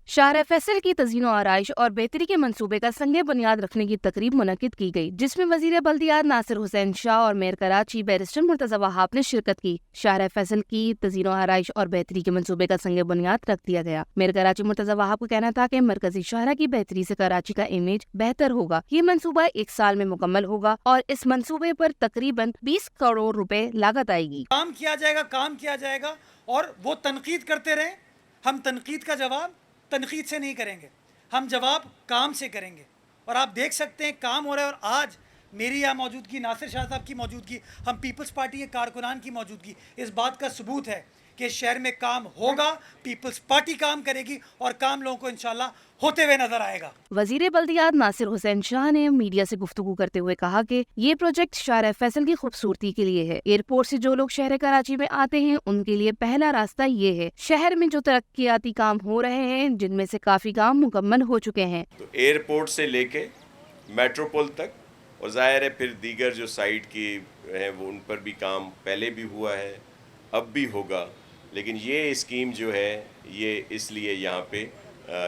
شاہراہ فیصل کی تزئین و آرائش اور بہتری کے منصوبے کا سنگ بنیاد رکھنے کی تقریب منعقد کی گئی، جس میں وزیر بلدیات ناصر حسین شاہ اور میئر کراچی بیرسٹر مرتضی وہاب نے شرکت کی۔ شاہراہ فیصل کی تزئین و آرائش اور بہتری کے منصوبے کا سنگ بنیاد رکھ دیا گیا۔ میئر کراچی مرتضی وہاب کا کہنا تھا کہ مرکزی شاہراہ کی بہتری سے کراچی کا امیج بہتر ہوگا۔ یہ منصوبہ 1 سال میں مکمل ہوگا اور اس منصوبے پر تقریباً 20 کروڑ روپے لاگت آئے گی۔ کام کیا جائے گا اور وہ تنقید کرتے رہیں۔ ہم تنقید کا جواب تنقید سے نہیں کریں گے، ہم جواب کام سے کریں گے، اور آپ دیکھ سکتے ہیں کام ہو رہا ہے۔ اور آج میری یہاں موجودگی، ناصر شاہ صاحب کی موجودگی، ہم پیپلز پارٹی کے کارکنان کی موجودگی اس بات کا ثبوت ہے کہ شہر میں کام ہوگا، پیپلز پارٹی کام کرے گی اور کام لوگوں کو انشاءاللہ ہوتے ہوئے نظر آئے گا۔ وزیر بلدیات ناصر حسین شاہ نے میڈیا سے گفتگو کرتے ہوئے کہا کہ یہ پروجیکٹ شاہراہ فیصل کی خوبصورتی کے لیے ہے۔ ایئرپورٹ سے جو لوگ شہر کراچی میں آتے ہیں ان کے لیے پہلا راستہ یہ ہے۔ شہر میں جو ترقیاتی کام ہو رہے ہیں، جن میں سے کافی کام مکمل ہو چکے ہیں، تو ایئرپورٹ سے لے کے میٹروپول تک، اور ظاہر ہے پھر دیگر جو سائٹ کی ہیں وہ ان پر بھی کام پہلے بھی ہوا ہے، اب بھی ہوگا، لیکن یہ اسکیم جو ہے یہ اس لیے یہاں پہ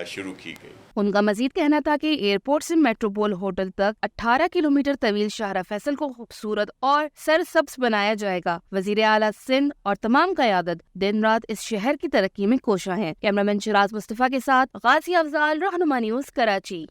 شروع کی گئی۔ ان کا مزید کہنا تھا کہ ایئرپورٹ سے میٹروپول ہوٹل تک 18 کلومیٹر طویل شاہراہ فیصل کو خوبصورت اور سرسبز بنایا جائے گا۔ وزیر اعلیٰ سندھ اور تمام قیادت دن رات اس شہر کی ترقی میں کوشاں ہیں۔ کیمرہ مین شراز مصطفیٰ کے ساتھ غازی افضال، رہنما نیوز، کراچی۔